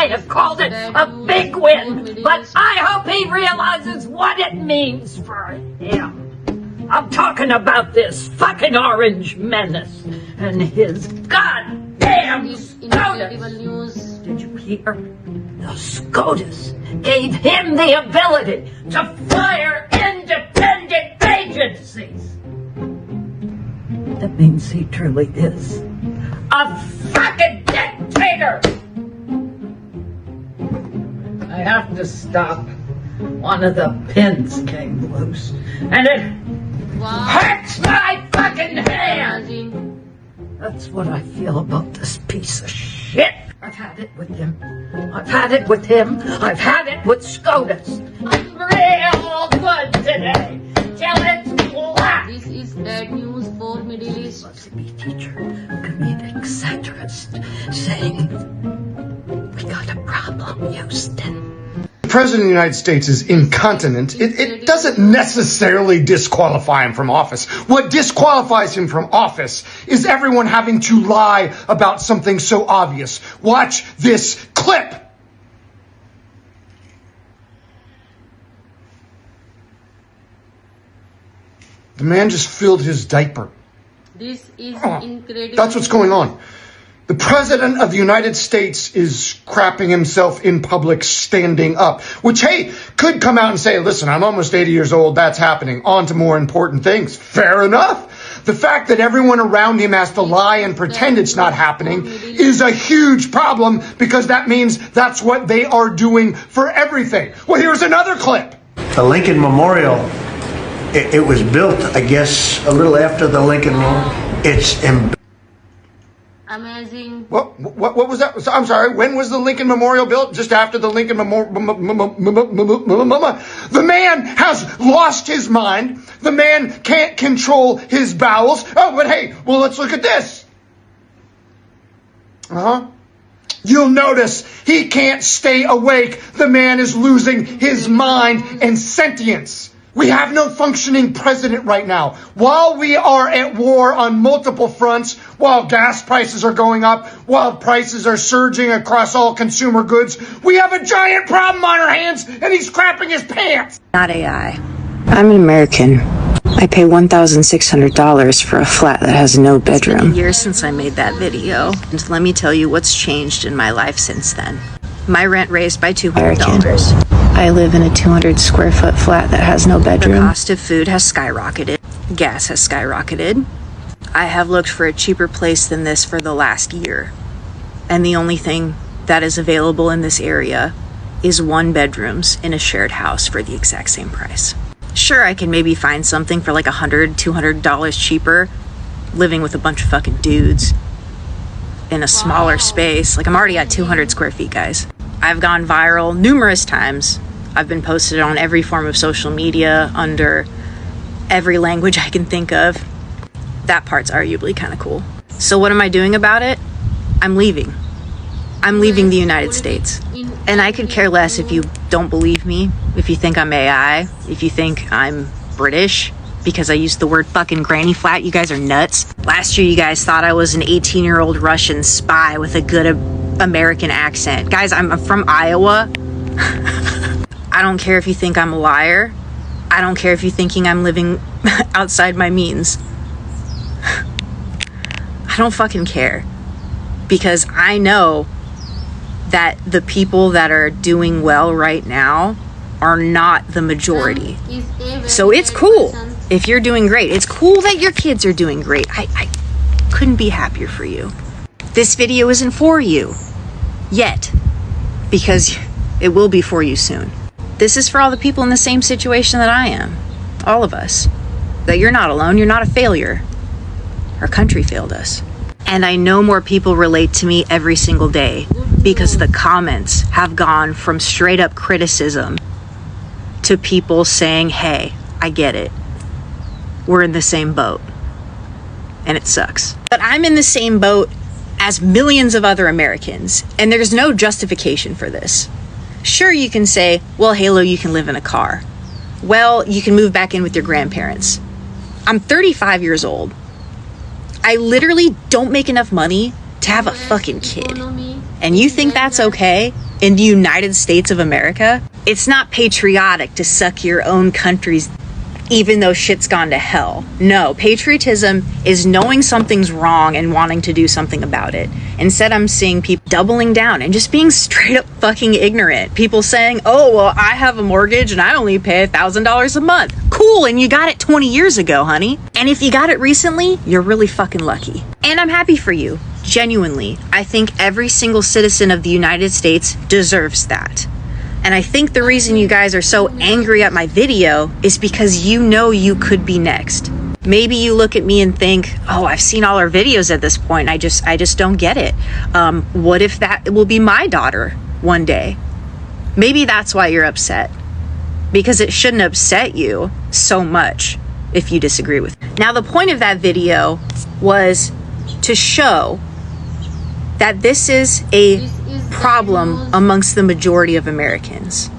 may have called it a big win, but I hope he realizes what it means for him. I'm talking about this fucking orange menace and his goddamn SCOTUS. Did you hear? The SCOTUS gave him the ability to fire independent agencies. That means he truly is a fucking dictator. I have to stop. One of the pins came loose, and it hurts my fucking hand. That's what I feel about this piece of shit. I've had it with him. I've had it with him. I've had it with SCOTUS. I'm real good today. Till it's black. This is bad news for Middle East. Supposed to be teacher, comedic satirist, saying, "We got a problem, Houston." The President of the United States is incontinent. It doesn't necessarily disqualify him from office. What disqualifies him from office is everyone having to lie about something so obvious. Watch this clip. The man just filled his diaper. This is incredible. That's what's going on. The President of the United States is crapping himself in public standing up, which, hey, could come out and say, listen, I'm almost 80 years old. That's happening. On to more important things. Fair enough. The fact that everyone around him has to lie and pretend it's not happening is a huge problem, because that means that's what they are doing for everything. Well, here's another clip. The Lincoln Memorial, it was built, I guess, a little after the Lincoln Memorial. It's amazing. What was that? I'm sorry. When was the Lincoln Memorial built? Just after the Lincoln Memorial. The man has lost his mind. The man can't control his bowels. Oh, but hey, well, let's look at this. You'll notice he can't stay awake. The man is losing his mind and sentience. We have no functioning president right now. While we are at war on multiple fronts, while gas prices are going up, while prices are surging across all consumer goods, we have a giant problem on our hands, and he's crapping his pants. Not AI. I'm an American. I pay $1,600 for a flat that has no bedroom. It's been years since I made that video, and let me tell you what's changed in my life since then. My rent raised by $200. I live in a 200 square foot flat that has no bedroom. The cost of food has skyrocketed. Gas has skyrocketed. I have looked for a cheaper place than this for the last year. And the only thing that is available in this area is 1 bedrooms in a shared house for the exact same price. Sure, I can maybe find something for like $100, $200 cheaper, living with a bunch of fucking dudes in a smaller space. Like, I'm already at 200 square feet, guys. I've gone viral numerous times. I've been posted on every form of social media under every language I can think of. That part's arguably kind of cool. So what am I doing about it? I'm leaving. I'm leaving the United States. And I could care less if you don't believe me, if you think I'm AI, if you think I'm British, because I used the word fucking granny flat. You guys are nuts. Last year, you guys thought I was an 18-year-old Russian spy with a good American accent. Guys, I'm from Iowa. I don't care if you think I'm a liar. I don't care if you're thinking I'm living outside my means. I don't fucking care. Because I know that the people that are doing well right now are not the majority. So it's cool if you're doing great. It's cool that your kids are doing great. I couldn't be happier for you. This video isn't for you yet, because it will be for you soon. This is for all the people in the same situation that I am. All of us. That you're not alone. You're not a failure. Our country failed us. And I know more people relate to me every single day, because the comments have gone from straight up criticism to people saying, hey, I get it. We're in the same boat. And it sucks. But I'm in the same boat as millions of other Americans, and there's no justification for this. Sure, you can say, well, Halo, you can live in a car. Well, you can move back in with your grandparents. I'm 35 years old. I literally don't make enough money to have a fucking kid. And you think that's okay in the United States of America, it's not patriotic to suck your own country's even though shit's gone to hell. No, patriotism is knowing something's wrong and wanting to do something about it. Instead, I'm seeing people doubling down and just being straight up fucking ignorant. People saying, oh, well, I have a mortgage and I only pay $1,000 a month. Cool, and you got it 20 years ago, honey. And if you got it recently, you're really fucking lucky. And I'm happy for you. Genuinely, I think every single citizen of the United States deserves that. And I think the reason you guys are so angry at my video is because you know you could be next. Maybe you look at me and think, oh, I've seen all our videos at this point. I just don't get it. What if that will be my daughter one day? Maybe that's why you're upset. Because it shouldn't upset you so much if you disagree with me. Now, the point of that video was to show that this is a problem amongst the majority of Americans.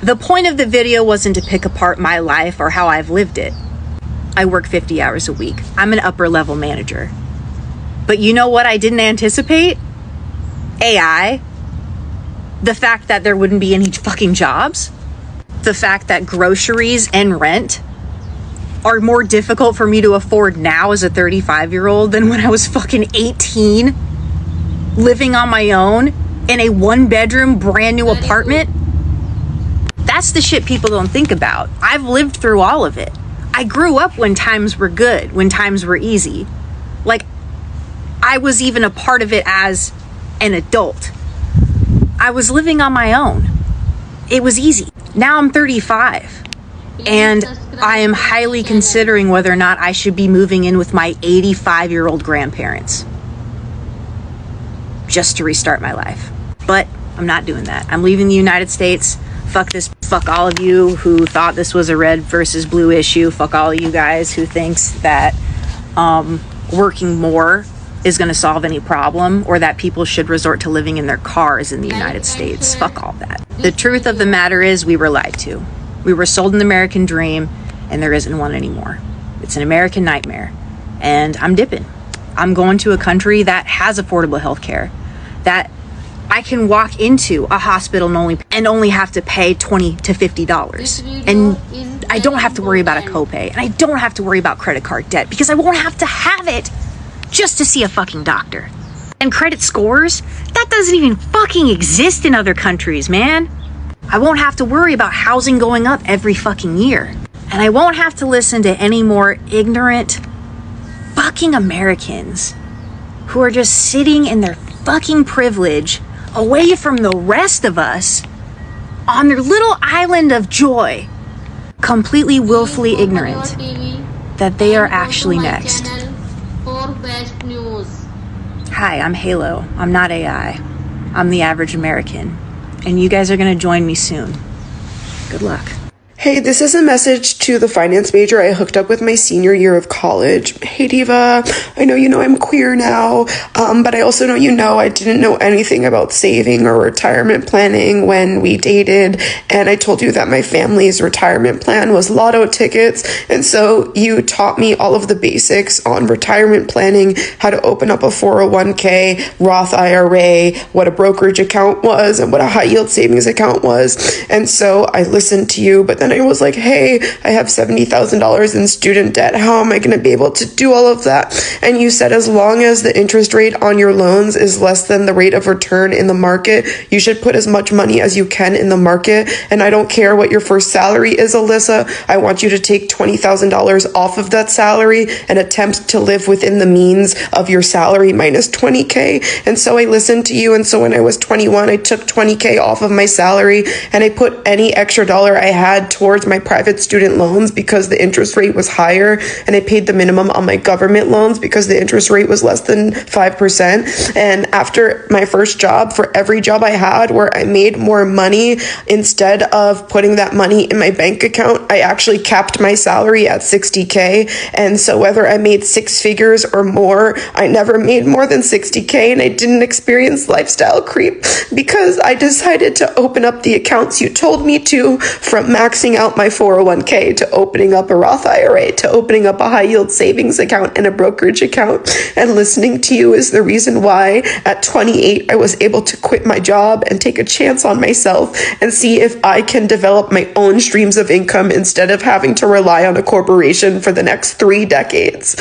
The point of the video wasn't to pick apart my life or how I've lived it. I work 50 hours a week. I'm an upper level manager. But you know what I didn't anticipate? AI. The fact that there wouldn't be any fucking jobs. The fact that groceries and rent are more difficult for me to afford now as a 35-year-old than when I was fucking 18, living on my own in a 1-bedroom brand new apartment. That's the shit people don't think about. I've lived through all of it. I grew up when times were good, when times were easy. Like, I was even a part of it as an adult. I was living on my own. It was easy. Now I'm 35. And I am highly considering whether or not I should be moving in with my 85-year-old grandparents just to restart my life. But I'm not doing that. I'm leaving the United States. Fuck this. Fuck all of you who thought this was a red versus blue issue. Fuck all of you guys who thinks that working more is going to solve any problem, or that people should resort to living in their cars in the United States. Fuck all that. The truth of the matter is we were lied to. We were sold an American dream, and there isn't one anymore. It's an American nightmare. And I'm dipping. I'm going to a country that has affordable health care, that I can walk into a hospital and only have to pay $20 to $50. And I don't have to worry about a copay. And I don't have to worry about credit card debt, because I won't have to have it just to see a fucking doctor. And credit scores? That doesn't even fucking exist in other countries, man. I won't have to worry about housing going up every fucking year. And I won't have to listen to any more ignorant fucking Americans who are just sitting in their fucking privilege away from the rest of us on their little island of joy, completely willfully ignorant that they are actually next. Hi, I'm Halo. I'm not AI. I'm the average American. And you guys are going to join me soon. Good luck. Hey, this is a message to the finance major I hooked up with my senior year of college. Hey, Diva, I know you know I'm queer now, but I also know you know I didn't know anything about saving or retirement planning when we dated, and I told you that my family's retirement plan was lotto tickets, and so you taught me all of the basics on retirement planning, how to open up a 401k, Roth IRA, what a brokerage account was, and what a high-yield savings account was, and so I listened to you, but then I was like, hey, I have $70,000 in student debt. How am I going to be able to do all of that? And you said as long as the interest rate on your loans is less than the rate of return in the market, you should put as much money as you can in the market. And I don't care what your first salary is, Alyssa. I want you to take $20,000 off of that salary and attempt to live within the means of your salary minus $20K. And so I listened to you. And so when I was 21, I took $20K off of my salary and I put any extra dollar I had towards my private student loans because the interest rate was higher, and I paid the minimum on my government loans because the interest rate was less than 5%. And after my first job, for every job I had where I made more money, instead of putting that money in my bank account, I actually capped my salary at $60K. And so whether I made 6 figures or more, I never made more than $60K, and I didn't experience lifestyle creep because I decided to open up the accounts you told me to, from maxing taking out my 401k to opening up a Roth IRA to opening up a high yield savings account and a brokerage account. And listening to you is the reason why at 28 I was able to quit my job and take a chance on myself and see if I can develop my own streams of income instead of having to rely on a corporation for the next 3 decades.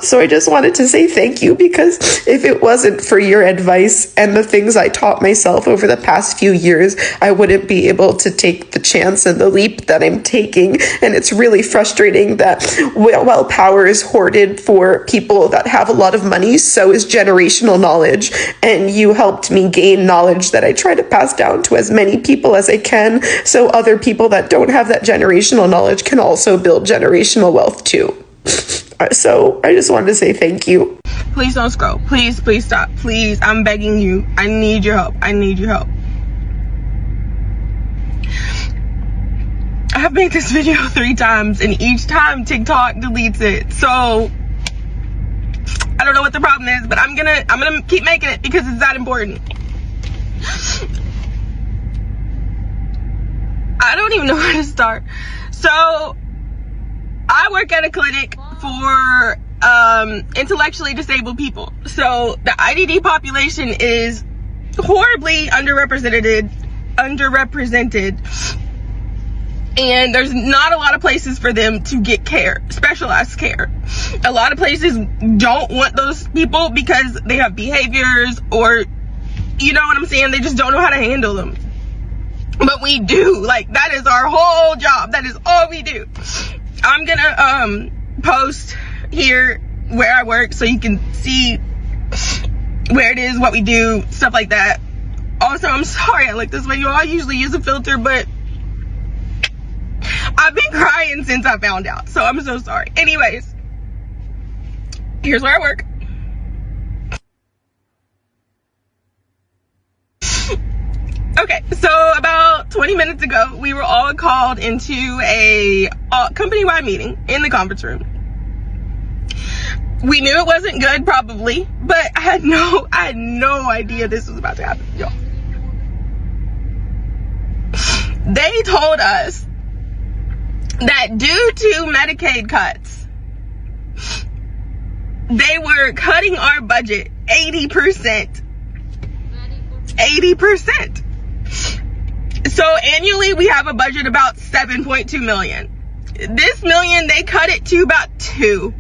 So I just wanted to say thank you, because if it wasn't for your advice and the things I taught myself over the past few years, I wouldn't be able to take the chance and the leap that I'm taking. And it's really frustrating that while power is hoarded for people that have a lot of money, so is generational knowledge. And you helped me gain knowledge that I try to pass down to as many people as I can, so other people that don't have that generational knowledge can also build generational wealth too. So I just wanted to say thank you. Please don't scroll. Please stop. Please, I'm begging you. I need your help. I need your help. I have made this video 3 times and each time TikTok deletes it. So I don't know what the problem is, but I'm gonna keep making it because it's that important. I don't even know where to start. So I work at a clinic for intellectually disabled people. So the IDD population is horribly underrepresented, and there's not a lot of places for them to get care, specialized care. A lot of places don't want those people because they have behaviors, or you know what I'm saying, they just don't know how to handle them. But we do, like, that is our whole job. That is all we do. I'm gonna post here where I work so you can see where it is, what we do, stuff like that. Also, I'm sorry I look this way. I usually use a filter, but I've been crying since I found out, so I'm so sorry. Anyways, here's where I work. Okay, so about 20 minutes ago, we were all called into a company-wide meeting in the conference room. We knew it wasn't good, probably, but I had no idea this was about to happen, y'all. They told us that due to Medicaid cuts, they were cutting our budget 80%. 80%. So annually we have a budget about 7.2 million. This million, they cut it to about 2.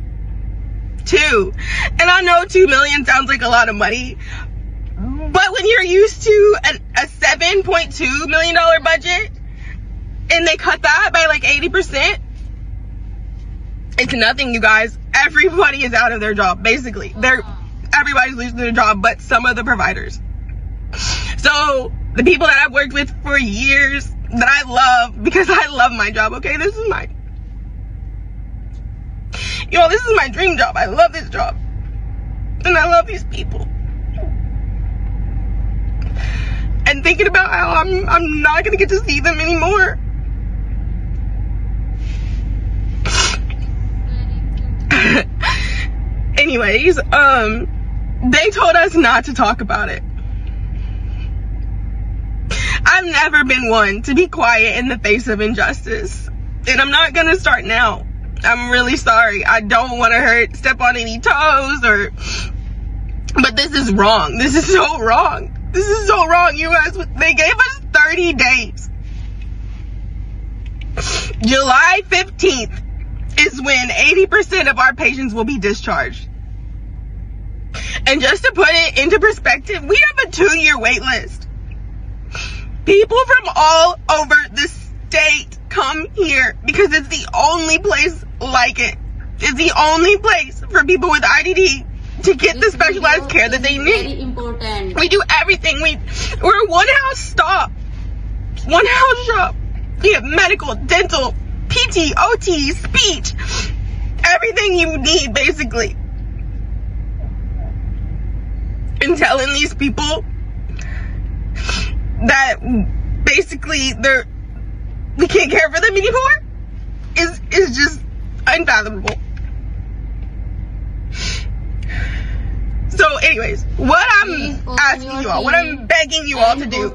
And I know 2 million sounds like a lot of money, but when you're used to a $7.2 million budget and they cut that by like 80%, it's nothing, you guys. Everybody is out of their job, basically. Everybody's losing their job, but some of the providers. So the people that I've worked with for years, that I love, because I love my job, okay? This is my dream job. I love this job. And I love these people. And thinking about how I'm not gonna get to see them anymore. Anyways, they told us not to talk about it. I've never been one to be quiet in the face of injustice, and I'm not gonna start now. I'm really sorry. I don't want to step on any toes, but this is wrong. This is so wrong. This is so wrong, you guys. They gave us 30 days. July 15th is when 80% of our patients will be discharged. And just to put it into perspective, we have a 2-year wait list. People from all over the state come here because it's the only place like it. It's the only place for people with IDD to get the specialized care that they need. Very important. We do everything. We're a one-house stop. One-house shop. We have medical, dental, PT, OT, speech. Everything you need, basically. And telling these people that basically we can't care for them anymore is just unfathomable. So anyways, what I'm asking you all, what I'm begging you all to do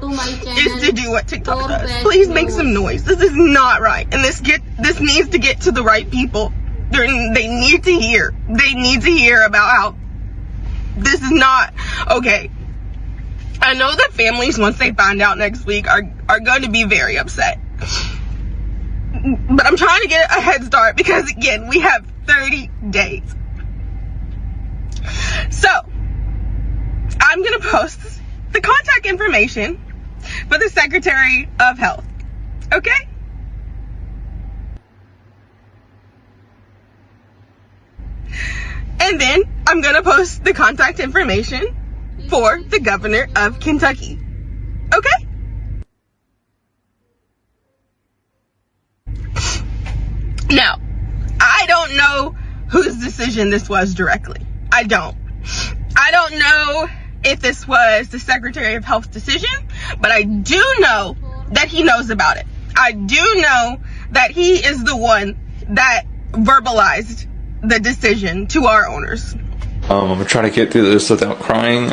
is to do what TikTok does. Please make some noise. This is not right. And this needs to get to the right people. They need to hear. They need to hear about how this is not okay. I know that families, once they find out next week, are going to be very upset. But I'm trying to get a head start because, again, we have 30 days. So, I'm going to post the contact information for the Secretary of Health. Okay? And then I'm going to post the contact information for the Governor of Kentucky. Okay? Now, I don't know whose decision this was directly. I don't know if this was the Secretary of Health's decision, but I do know that he knows about it. I do know that he is the one that verbalized the decision to our owners. I'm gonna try to get through this without crying.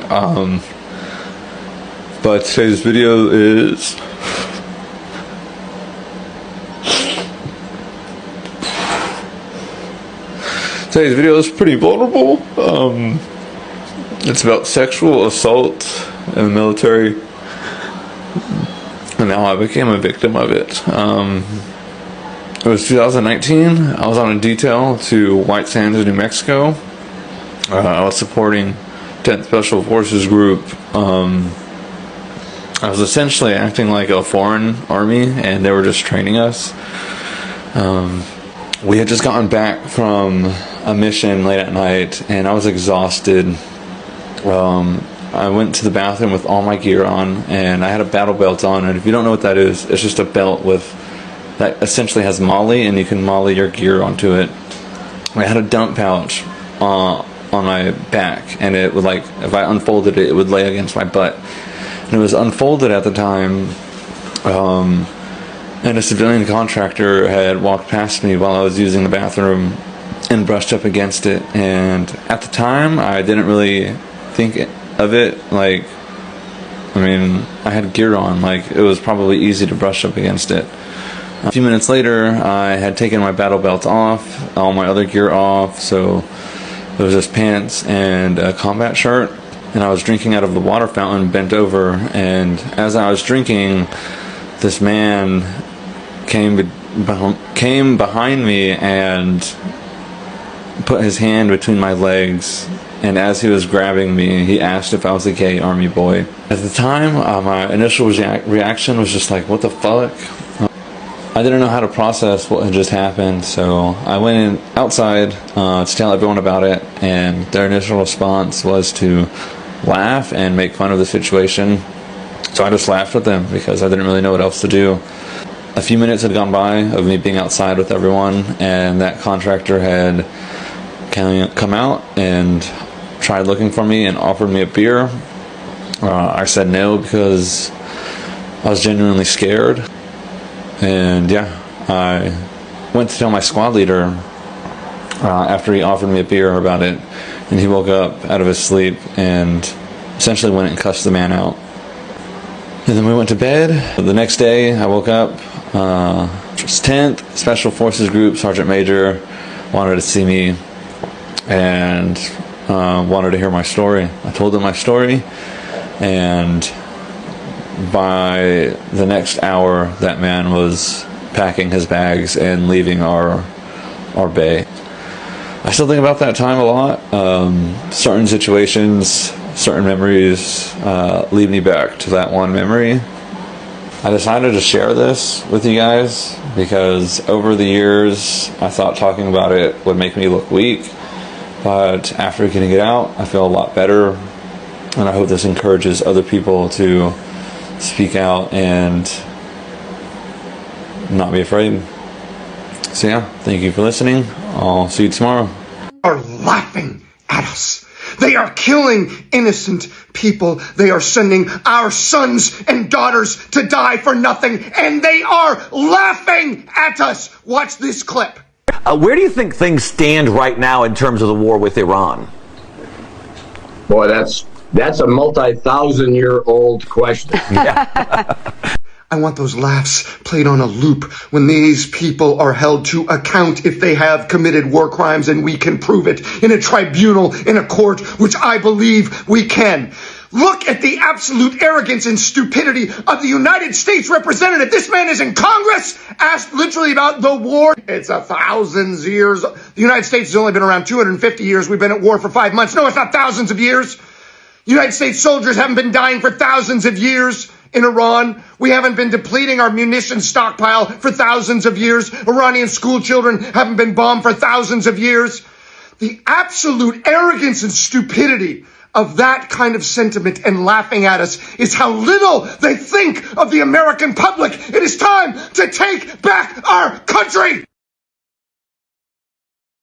But today's video is pretty vulnerable. It's about sexual assault in the military, and now I became a victim of it. It was 2019. I was on a detail to White Sands, New Mexico. I was supporting 10th Special Forces Group. I was essentially acting like a foreign army, and they were just training us. We had just gotten back from a mission late at night, and I was exhausted. I went to the bathroom with all my gear on, and I had a battle belt on, and if you don't know what that is, it's just a belt that essentially has molly, and you can molly your gear onto it. I had a dump pouch on my back, and it would, like, if I unfolded it, it would lay against my butt. And it was unfolded at the time, and a civilian contractor had walked past me while I was using the bathroom and brushed up against it. And at the time, I didn't really think of it, like, I mean, I had gear on, like, it was probably easy to brush up against it. A few minutes later, I had taken my battle belt off, all my other gear off, so it was just pants and a combat shirt, and I was drinking out of the water fountain, bent over, and as I was drinking, this man came behind me and put his hand between my legs, and as he was grabbing me, he asked if I was a gay army boy. At the time, my initial reaction was just like, what the fuck? I didn't know how to process what had just happened, so I went outside to tell everyone about it, and their initial response was to laugh and make fun of the situation. So I just laughed with them because I didn't really know what else to do. A few minutes had gone by of me being outside with everyone, and that contractor had come out and tried looking for me and offered me a beer. I said no because I was genuinely scared. And yeah, I went to tell my squad leader after he offered me a beer about it, and he woke up out of his sleep and essentially went and cussed the man out. And then we went to bed. The next day I woke up, it was 10th Special Forces Group Sergeant Major wanted to see me and wanted to hear my story. I told him my story, and by the next hour, that man was packing his bags and leaving our bay. I still think about that time a lot. Certain situations, certain memories lead me back to that one memory. I decided to share this with you guys because over the years, I thought talking about it would make me look weak. But after getting it out, I feel a lot better. And I hope this encourages other people to speak out and not be afraid. So yeah, thank you for listening. I'll see you tomorrow. They are laughing at us. They are killing innocent people. They are sending our sons and daughters to die for nothing, and they are laughing at us. Watch this clip. Where do you think things stand right now in terms of the war with Iran? Boy, that's a multi-thousand-year-old question. I want those laughs played on a loop when these people are held to account if they have committed war crimes, and we can prove it in a tribunal, in a court, which I believe we can. Look at the absolute arrogance and stupidity of the United States representative. This man is in Congress, asked literally about the war. It's 1,000 years. The United States has only been around 250 years. We've been at war for 5 months. No, it's not thousands of years. United States soldiers haven't been dying for thousands of years in Iran. We haven't been depleting our munitions stockpile for thousands of years. Iranian school children haven't been bombed for thousands of years. The absolute arrogance and stupidity of that kind of sentiment and laughing at us is how little they think of the American public. It is time to take back our country.